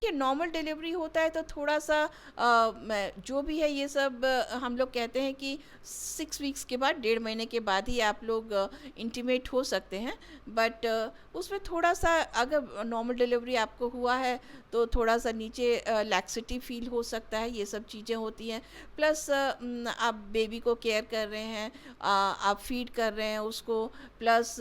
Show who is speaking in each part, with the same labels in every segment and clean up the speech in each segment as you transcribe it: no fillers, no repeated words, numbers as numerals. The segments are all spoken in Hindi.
Speaker 1: देखिए नॉर्मल डिलीवरी होता है तो थोड़ा सा जो भी है ये सब हम लोग कहते हैं कि 6 वीक्स के बाद, 1.5 महीने के बाद ही आप लोग इंटीमेट हो सकते हैं। बट उसमें थोड़ा सा अगर नॉर्मल डिलीवरी आपको हुआ है तो थोड़ा सा नीचे लैक्सिटी फील हो सकता है, ये सब चीज़ें होती हैं। प्लस आप बेबी को केयर कर रहे हैं, आप फीड कर रहे हैं उसको, प्लस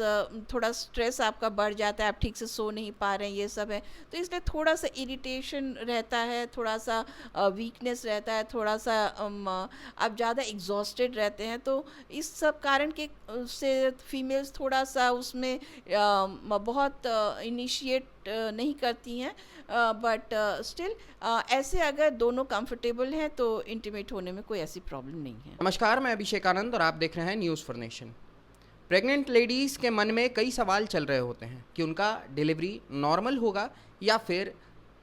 Speaker 1: थोड़ा स्ट्रेस आपका बढ़ जाता है, आप ठीक से सो नहीं पा रहे हैं, ये सब है। तो इसलिए थोड़ा सा इरिटेशन रहता है, थोड़ा सा वीकनेस रहता है, थोड़ा सा आप ज़्यादा एग्जॉस्टेड रहते हैं। तो इस सब कारण के से फीमेल्स थोड़ा सा उसमें बहुत इनिशिएट नहीं करती हैं। बट स्टिल ऐसे अगर दोनों कंफर्टेबल हैं तो इंटीमेट होने में कोई ऐसी प्रॉब्लम नहीं है।
Speaker 2: नमस्कार, मैं अभिषेक आनंद और आप देख रहे हैं news for nation. Pregnant ladies के मन में कई सवाल चल रहे होते हैं कि उनका डिलीवरी नॉर्मल होगा या फिर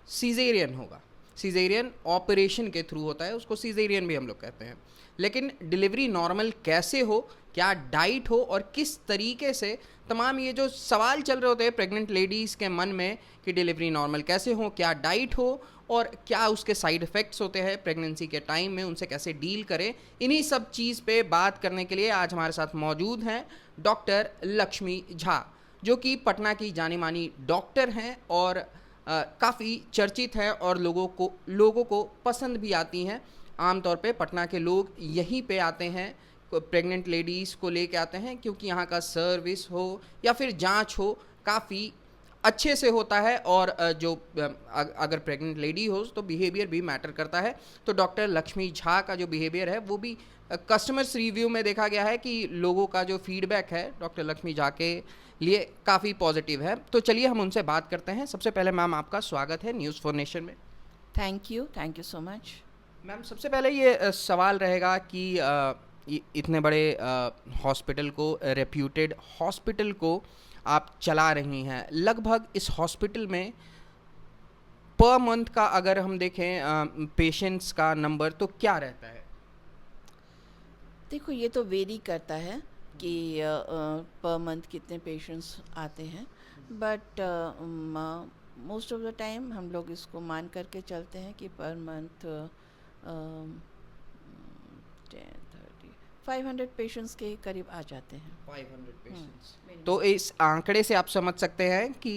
Speaker 2: सीजेरियन होगा। सीजेरियन ऑपरेशन के थ्रू होता है, उसको सीजेरियन भी हम लोग कहते हैं। लेकिन डिलीवरी नॉर्मल कैसे हो, क्या डाइट हो और किस तरीके से, तमाम ये जो सवाल चल रहे होते हैं प्रेग्नेंट लेडीज़ के मन में कि डिलीवरी नॉर्मल कैसे हो, क्या डाइट हो और क्या उसके साइड इफ़ेक्ट्स होते हैं प्रेगनेंसी के टाइम में, उनसे कैसे डील करें, इन्हीं सब चीज़ पे बात करने के लिए आज हमारे साथ मौजूद हैं डॉक्टर लक्ष्मी झा, जो कि पटना की जानी मानी डॉक्टर हैं और काफ़ी चर्चित हैं और लोगों को पसंद भी आती हैं। आमतौर पे पटना के लोग यहीं पे आते हैं, प्रेग्नेंट लेडीज़ को लेके आते हैं, क्योंकि यहाँ का सर्विस हो या फिर जांच हो काफ़ी अच्छे से होता है। और अगर प्रेग्नेंट लेडी हो तो बिहेवियर भी मैटर करता है। तो डॉक्टर लक्ष्मी झा का जो बिहेवियर है वो भी कस्टमर्स रिव्यू में देखा गया है कि लोगों का जो फीडबैक है डॉक्टर लक्ष्मी झा के लिए काफ़ी पॉजिटिव है। तो चलिए हम उनसे बात करते हैं। सबसे पहले मैम आपका स्वागत है न्यूज़ फॉर नेशन में।
Speaker 1: Thank you so much.
Speaker 2: Ma'am सबसे पहले ये सवाल रहेगा कि इतने बड़े हॉस्पिटल को, रेप्यूटेड हॉस्पिटल को आप चला रही हैं, लगभग इस हॉस्पिटल में पर मंथ का अगर हम देखें पेशेंट्स का नंबर तो क्या रहता है?
Speaker 1: देखो ये तो वेरी करता है कि पर मंथ कितने पेशेंट्स आते हैं। But most of the time हम लोग इसको मान करके चलते हैं कि पर मंथ 500 पेशेंट्स के करीब आ जाते हैं।
Speaker 2: 500 पेशेंट्स। तो इस आंकड़े से आप समझ सकते हैं कि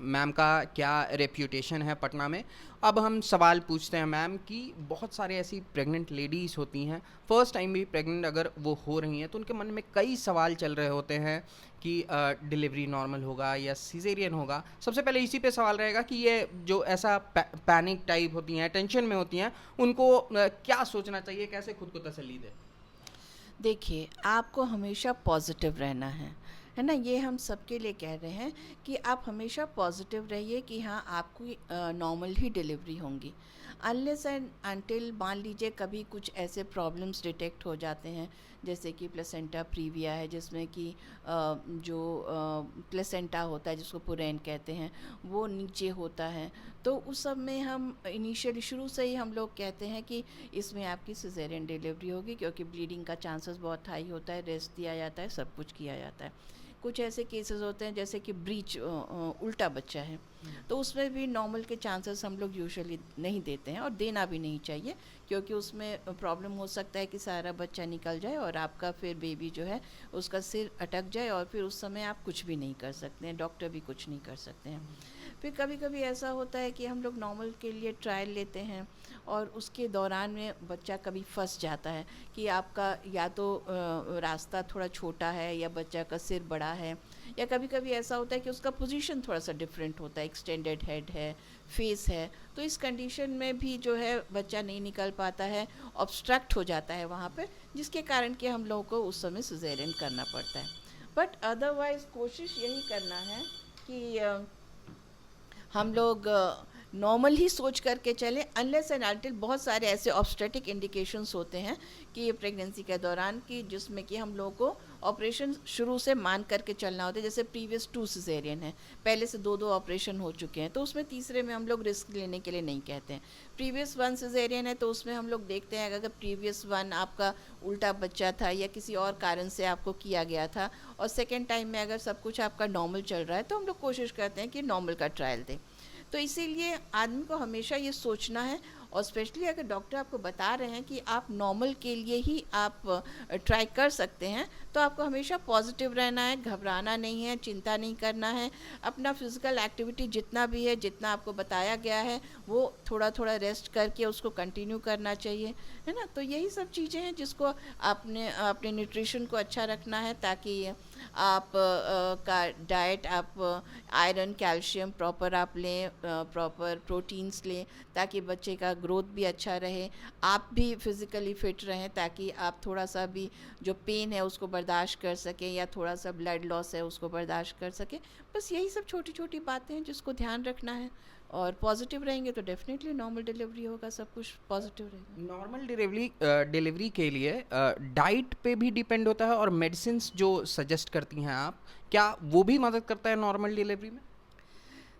Speaker 2: मैम का क्या रेप्यूटेशन है पटना में। अब हम सवाल पूछते हैं मैम कि बहुत सारे ऐसी प्रेग्नेंट लेडीज़ होती हैं, फर्स्ट टाइम भी प्रेग्नेंट अगर वो हो रही हैं, तो उनके मन में कई सवाल चल रहे होते हैं कि डिलीवरी नॉर्मल होगा या सीजेरियन होगा। सबसे पहले इसी पे सवाल रहेगा कि ये जो ऐसा पैनिक टाइप होती हैं, टेंशन में होती हैं, उनको क्या सोचना चाहिए, कैसे खुद को तसल्ली दें?
Speaker 1: देखिए आपको हमेशा पॉजिटिव रहना है ना। ये हम सबके लिए कह रहे हैं कि आप हमेशा पॉजिटिव रहिए कि हाँ आपकी नॉर्मल ही डिलीवरी होंगी। अनलेस एंड अनटिल मान लीजिए कभी कुछ ऐसे प्रॉब्लम्स डिटेक्ट हो जाते हैं, जैसे कि प्लेसेंटा प्रीविया है, जिसमें कि जो प्लेसेंटा होता है जिसको पुरैन कहते हैं वो नीचे होता है। तो उस सब में हम इनिशियली शुरू से ही हम लोग कहते हैं कि इसमें आपकी सिजेरियन डिलीवरी होगी, क्योंकि ब्लीडिंग का चांसेस बहुत हाई होता है, रेस्ट दिया जाता है, सब कुछ किया जाता है। कुछ ऐसे केसेस होते हैं जैसे कि ब्रीच उल्टा बच्चा है, तो उसमें भी नॉर्मल के चांसेस हम लोग यूजुअली नहीं देते हैं और देना भी नहीं चाहिए, क्योंकि उसमें प्रॉब्लम हो सकता है कि सारा बच्चा निकल जाए और आपका फिर बेबी जो है उसका सिर अटक जाए और फिर उस समय आप कुछ भी नहीं कर सकते हैं, डॉक्टर भी कुछ नहीं कर सकते हैं। फिर कभी कभी ऐसा होता है कि हम लोग नॉर्मल के लिए ट्रायल लेते हैं और उसके दौरान में बच्चा कभी फंस जाता है कि आपका या तो रास्ता थोड़ा छोटा है या बच्चा का सिर बड़ा है, या कभी कभी ऐसा होता है कि उसका पोजीशन थोड़ा सा डिफरेंट होता है, एक्सटेंडेड हेड है, फेस है। तो इस कंडीशन में भी जो है बच्चा नहीं निकल पाता है, ऑब्स्ट्रक्ट हो जाता है वहाँ पर, जिसके कारण कि हम लोगों को उस समय सिजेरियन करना पड़ता है। बट अदरवाइज़ कोशिश यही करना है कि हम लोग नॉर्मल ही सोच करके चलें। अनलेस एंड अनटिल बहुत सारे ऐसे ऑब्स्टेटिक इंडिकेशंस होते हैं कि प्रेगनेंसी के दौरान कि जिसमें कि हम लोगों को ऑपरेशन शुरू से मान करके चलना होता है। जैसे प्रीवियस 2 सिजेरियन है, पहले से 2 ऑपरेशन हो चुके हैं, तो उसमें तीसरे में हम लोग रिस्क लेने के लिए नहीं कहते हैं। प्रीवियस 1 सिजेरियन है तो उसमें हम लोग देखते हैं अगर प्रीवियस 1 आपका उल्टा बच्चा था या किसी और कारण से आपको किया गया था, और सेकेंड टाइम में अगर सब कुछ आपका नॉर्मल चल रहा है, तो हम लोग कोशिश करते हैं कि नॉर्मल का ट्रायल दें। तो इसीलिए आदमी को हमेशा ये सोचना है, और स्पेशली अगर डॉक्टर आपको बता रहे हैं कि आप नॉर्मल के लिए ही आप ट्राई कर सकते हैं, तो आपको हमेशा पॉजिटिव रहना है, घबराना नहीं है, चिंता नहीं करना है। अपना फिज़िकल एक्टिविटी जितना भी है, जितना आपको बताया गया है, वो थोड़ा थोड़ा रेस्ट करके उसको कंटिन्यू करना चाहिए, है ना। तो यही सब चीज़ें हैं जिसको आपने अपने न्यूट्रिशन को अच्छा रखना है, ताकि आप का डाइट आप आयरन कैल्शियम प्रॉपर आप लें, प्रॉपर प्रोटीन्स लें, ताकि बच्चे का ग्रोथ भी अच्छा रहे, आप भी फिज़िकली फिट रहें, ताकि आप थोड़ा सा भी जो पेन है उसको बर्दाश्त कर सकें, या थोड़ा सा ब्लड लॉस है उसको बर्दाश्त कर सकें। बस यही सब छोटी छोटी बातें हैं जिसको ध्यान रखना है, और पॉजिटिव रहेंगे तो डेफिनेटली नॉर्मल डिलीवरी होगा, सब कुछ पॉजिटिव रहेगा।
Speaker 2: नॉर्मल डिलीवरी के लिए डाइट पे भी डिपेंड होता है, और मेडिसिन जो सजेस्ट करती हैं आप, क्या वो भी मदद करता है नॉर्मल डिलीवरी में?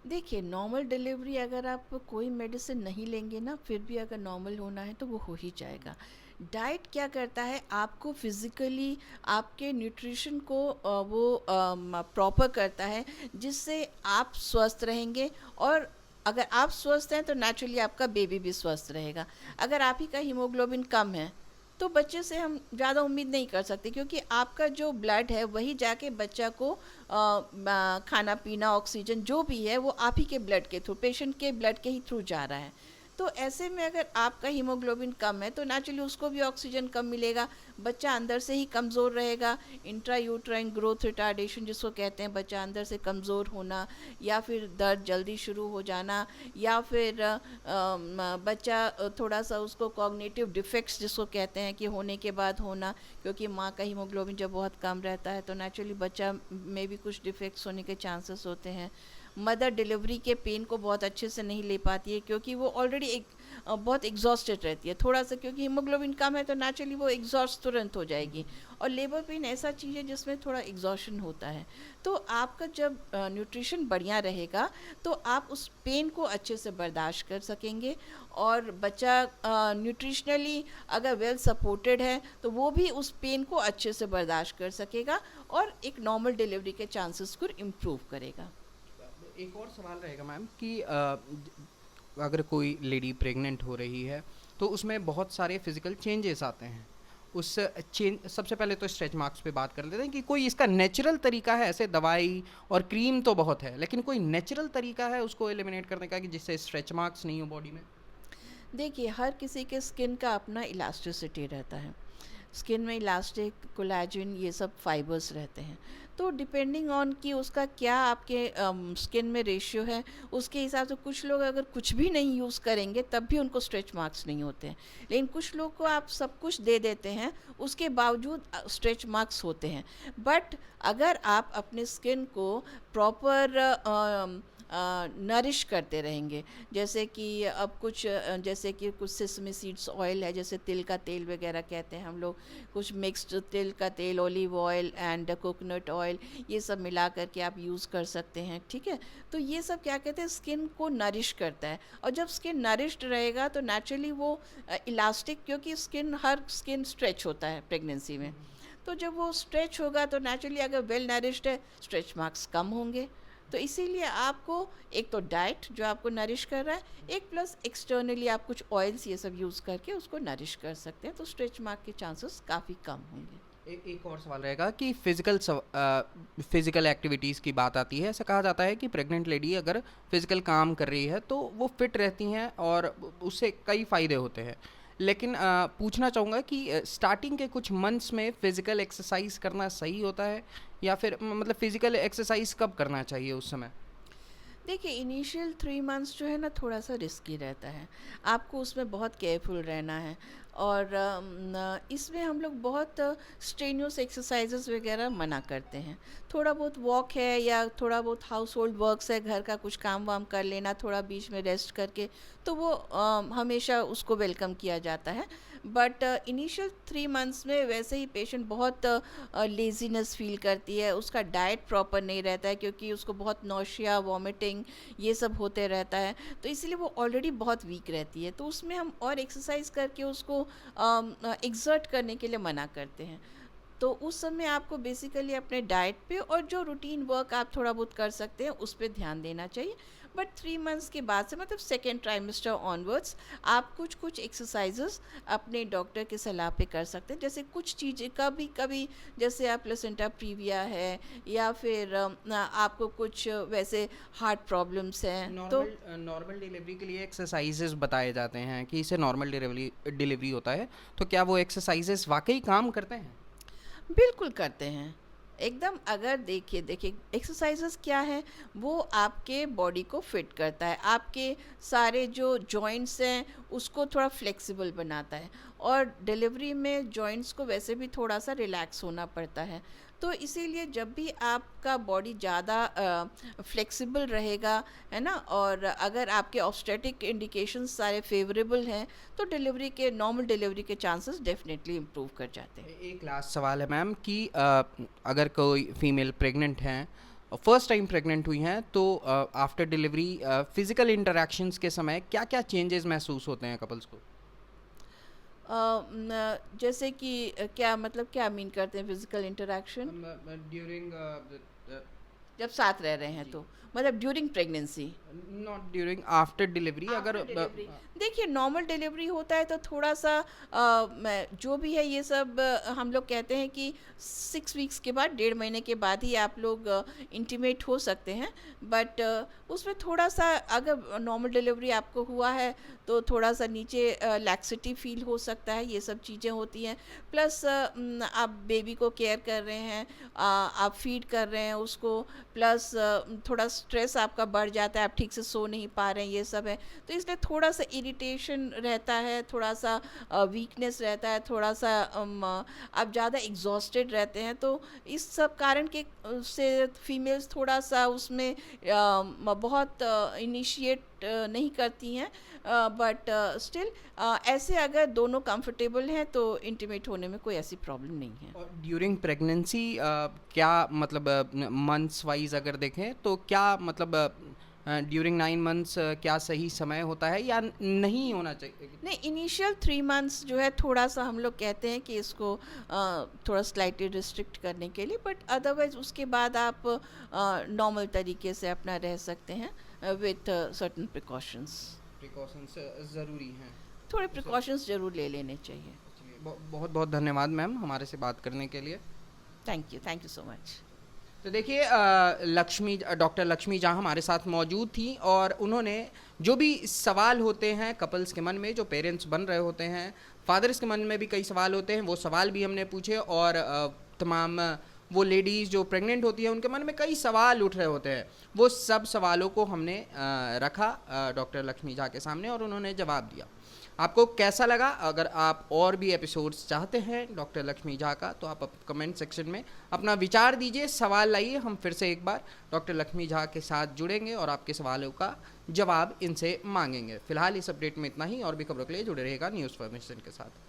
Speaker 1: देखिए, नॉर्मल डिलीवरी अगर आप कोई मेडिसिन नहीं लेंगे ना, फिर भी अगर नॉर्मल होना है तो वो हो ही जाएगा। डाइट क्या करता है, आपको फिज़िकली आपके न्यूट्रिशन को वो प्रॉपर करता है, जिससे आप स्वस्थ रहेंगे, और अगर आप स्वस्थ हैं तो नेचुरली आपका बेबी भी स्वस्थ रहेगा। अगर आप ही का हीमोग्लोबिन कम है तो बच्चे से हम ज़्यादा उम्मीद नहीं कर सकते, क्योंकि आपका जो ब्लड है वही जाके बच्चा को खाना पीना ऑक्सीजन जो भी है वो आप ही के ब्लड के थ्रू, पेशेंट के ब्लड के ही थ्रू जा रहा है। तो ऐसे में अगर आपका हीमोग्लोबिन कम है तो नेचुरली उसको भी ऑक्सीजन कम मिलेगा, बच्चा अंदर से ही कमज़ोर रहेगा। इंट्रा यूट्राइन ग्रोथ रिटार्डेशन जिसको कहते हैं, बच्चा अंदर से कमज़ोर होना, या फिर दर्द जल्दी शुरू हो जाना, या फिर बच्चा थोड़ा सा उसको कॉग्निटिव डिफेक्ट्स जिसको कहते हैं कि होने के बाद होना, क्योंकि माँ का हीमोग्लोबिन जब बहुत कम रहता है तो नेचुरली बच्चा में भी कुछ डिफेक्ट्स होने के चांसेस होते हैं। मदर डिलीवरी के पेन को बहुत अच्छे से नहीं ले पाती है, क्योंकि वो ऑलरेडी बहुत एग्जॉस्टेड रहती है थोड़ा सा, क्योंकि हीमोग्लोबिन कम है तो नेचुरली वो एग्जॉस्ट तुरंत हो जाएगी। और लेबर पेन ऐसा चीज़ है जिसमें थोड़ा एग्जॉशन होता है। तो आपका जब न्यूट्रिशन बढ़िया रहेगा तो आप उस पेन को अच्छे से बर्दाश्त कर सकेंगे, और बच्चा न्यूट्रिशनली अगर वेल सपोर्टेड है तो वो भी उस पेन को अच्छे से बर्दाश्त कर सकेगा, और एक नॉर्मल डिलीवरी के चांसेस को इम्प्रूव करेगा।
Speaker 2: एक और सवाल रहेगा मैम कि अगर कोई लेडी प्रेग्नेंट हो रही है तो उसमें बहुत सारे फिजिकल चेंजेस आते हैं। उस चेंज, सबसे पहले तो स्ट्रेच मार्क्स पे बात कर लेते हैं कि कोई इसका नेचुरल तरीका है, ऐसे दवाई और क्रीम तो बहुत है, लेकिन कोई नेचुरल तरीका है उसको एलिमिनेट करने का कि जिससे स्ट्रेच मार्क्स नहीं हो बॉडी में?
Speaker 1: देखिए, हर किसी के स्किन का अपना इलास्टिसिटी रहता है। स्किन में इलास्टिक, कोलेजन, ये सब फाइबर्स रहते हैं। तो डिपेंडिंग ऑन कि उसका क्या आपके स्किन में रेशियो है, उसके हिसाब से कुछ लोग अगर कुछ भी नहीं यूज़ करेंगे तब भी उनको स्ट्रेच मार्क्स नहीं होते हैं, लेकिन कुछ लोग को आप सब कुछ दे देते हैं उसके बावजूद स्ट्रेच मार्क्स होते हैं। बट अगर आप अपने स्किन को प्रॉपर नरिश करते रहेंगे, जैसे कि अब कुछ जैसे कि कुछ सेसमी सीड्स ऑयल है, जैसे तिल का तेल वगैरह कहते हैं हम लोग, कुछ मिक्स्ड तिल का तेल, olive oil and coconut oil, ये सब मिला करके आप यूज़ कर सकते हैं, ठीक है। तो ये सब क्या कहते हैं, स्किन को नरिश करता है, और जब स्किन नरिश्ड रहेगा तो नेचुरली वो इलास्टिक, क्योंकि हर स्किन स्ट्रेच होता है प्रेगनेंसी में, तो जब वो स्ट्रेच होगा तो नेचुरली अगर वेल नरिश्ड है स्ट्रेच मार्क्स कम होंगे। तो इसीलिए आपको एक तो डाइट जो आपको नरिश कर रहा है, एक प्लस एक्सटर्नली आप कुछ ऑयल्स ये सब यूज़ करके उसको नरिश कर सकते हैं, तो स्ट्रेच मार्क के चांसेस काफ़ी कम होंगे।
Speaker 2: एक और सवाल रहेगा कि फिज़िकल एक्टिविटीज़ की बात आती है। ऐसा कहा जाता है कि प्रेग्नेंट लेडी अगर फिज़िकल काम कर रही है तो वो फिट रहती हैं और उससे कई फ़ायदे होते हैं, लेकिन पूछना चाहूँगा कि स्टार्टिंग के कुछ मंथ्स में फ़िज़िकल एक्सरसाइज करना सही होता है, या फिर मतलब फ़िज़िकल एक्सरसाइज कब करना चाहिए उस समय?
Speaker 1: देखिए, इनिशियल 3 मंथ्स जो है ना थोड़ा सा रिस्की रहता है, आपको उसमें बहुत केयरफुल रहना है, और इसमें हम लोग बहुत स्ट्रेनियस एक्सरसाइजेस वगैरह मना करते हैं। थोड़ा बहुत वॉक है या थोड़ा बहुत हाउस होल्ड वर्क्स है, घर का कुछ काम वाम कर लेना थोड़ा बीच में रेस्ट करके, तो वो हमेशा उसको वेलकम किया जाता है। बट इनिशियल 3 मंथ्स में वैसे ही पेशेंट बहुत लेज़ीनेस फील करती है, उसका डाइट प्रॉपर नहीं रहता है, क्योंकि उसको बहुत नौशिया, वॉमिटिंग ये सब होते रहता है, तो इसीलिए वो ऑलरेडी बहुत वीक रहती है, तो उसमें हम और एक्सरसाइज करके उसको एक्सर्ट करने के लिए मना करते हैं। तो उस समय आपको बेसिकली अपने डाइट पे और जो रूटीन वर्क आप थोड़ा बहुत कर सकते हैं उस पे ध्यान देना चाहिए। बट 3 मंथ्स के बाद से मतलब सेकेंड ट्राइमेस्टर ऑनवर्ड्स आप कुछ कुछ एक्सरसाइजेस अपने डॉक्टर की सलाह पे कर सकते हैं। जैसे कुछ चीज़ें कभी कभी, जैसे आप प्लेसेंटा प्रीविया है या फिर आपको कुछ वैसे हार्ट प्रॉब्लम्स हैं तो
Speaker 2: नॉर्मल डिलीवरी के लिए एक्सरसाइजेस बताए जाते हैं कि इससे नॉर्मल डिलीवरी होता है, तो क्या वो एक्सरसाइजेस वाकई काम करते हैं?
Speaker 1: बिल्कुल करते हैं एकदम। अगर देखिए देखिए एक्सरसाइजेस क्या है, वो आपके बॉडी को फिट करता है, आपके सारे जो जॉइंट्स हैं उसको थोड़ा फ्लेक्सिबल बनाता है। और डिलीवरी में जॉइंट्स को वैसे भी थोड़ा सा रिलैक्स होना पड़ता है। तो इसीलिए जब भी आपका बॉडी ज़्यादा फ्लेक्सिबल रहेगा, है ना, और अगर आपके ऑब्स्टेटिक इंडिकेशंस सारे फेवरेबल हैं तो डिलीवरी के, नॉर्मल डिलीवरी के चांसेस डेफिनेटली इम्प्रूव कर जाते हैं।
Speaker 2: एक लास्ट सवाल है मैम कि अगर कोई फीमेल प्रेग्नेंट हैं, फर्स्ट टाइम प्रेग्नेंट हुई हैं, तो आफ्टर डिलीवरी फिजिकल इंटरेक्शंस के समय क्या क्या चेंजेस महसूस होते हैं कपल्स को?
Speaker 1: जैसे कि क्या मतलब क्या मीन करते हैं फिजिकल इंटरेक्शन?
Speaker 2: ड्यूरिंग
Speaker 1: जब साथ रह रहे हैं तो मतलब during pregnancy?
Speaker 2: Not during, after delivery अगर
Speaker 1: आफ्टर डिलीवरी देखिए नॉर्मल डिलीवरी होता है तो थोड़ा सा जो भी है ये सब हम लोग कहते हैं कि 6 वीक्स के बाद, 1.5 महीने के बाद ही आप लोग इंटीमेट हो सकते हैं। बट उसमें थोड़ा सा, अगर नॉर्मल डिलीवरी आपको हुआ है तो थोड़ा सा नीचे लैक्सिटी फील हो सकता है, ये सब चीज़ें होती हैं। प्लस आप बेबी को केयर कर रहे हैं, आप फीड कर रहे हैं उसको, प्लस थोड़ा स्ट्रेस आपका बढ़ जाता है, आप ठीक से सो नहीं पा रहे हैं, ये सब है। तो इसलिए थोड़ा सा इरिटेशन रहता है, थोड़ा सा वीकनेस रहता है, थोड़ा सा आप ज़्यादा एग्जॉस्टेड रहते हैं। तो इस सब कारण के से फीमेल्स थोड़ा सा उसमें बहुत इनिशिएट नहीं करती हैं। बट स्टिल ऐसे अगर दोनों कंफर्टेबल हैं तो इंटीमेट होने में कोई ऐसी प्रॉब्लम नहीं है।
Speaker 2: और ड्यूरिंग प्रेगनेंसी क्या मतलब मंथ्स वाइज अगर देखें तो क्या मतलब ड्यूरिंग 9 मंथ्स क्या सही समय होता है या नहीं होना चाहिए?
Speaker 1: नहीं, इनिशियल 3 मंथ्स जो है थोड़ा सा हम लोग कहते हैं कि इसको थोड़ा स्लाइटली रिस्ट्रिक्ट करने के लिए, बट अदरवाइज उसके बाद आप नॉर्मल तरीके से अपना रह सकते हैं विथ सर्टन प्रिकॉशंस।
Speaker 2: प्रिकॉशंस ज़रूरी हैं।
Speaker 1: थोड़े प्रिकॉशंस ज़रूर ले लेने चाहिए।
Speaker 2: चलिए, बहुत बहुत धन्यवाद मैम हमारे से बात करने के लिए।
Speaker 1: Thank you so much.
Speaker 2: तो देखिए डॉक्टर लक्ष्मी जहाँ हमारे साथ मौजूद थी और उन्होंने जो भी सवाल होते हैं कपल्स के मन में, जो पेरेंट्स बन रहे होते हैं, फादर्स के मन में भी कई सवाल होते हैं, वो सवाल भी हमने पूछे। और तमाम वो लेडीज़ जो प्रेग्नेंट होती हैं उनके मन में कई सवाल उठ रहे होते हैं, वो सब सवालों को हमने रखा डॉक्टर लक्ष्मी झा के सामने और उन्होंने जवाब दिया। आपको कैसा लगा? अगर आप और भी एपिसोड्स चाहते हैं डॉक्टर लक्ष्मी झा का तो आप कमेंट सेक्शन में अपना विचार दीजिए, सवाल लाइए। हम फिर से एक बार डॉक्टर लक्ष्मी झा के साथ जुड़ेंगे और आपके सवालों का जवाब इनसे मांगेंगे। फिलहाल इस अपडेट में इतना ही, और भी खबरों के लिए जुड़े रहेगा न्यूज़ फॉर्मेशन के साथ।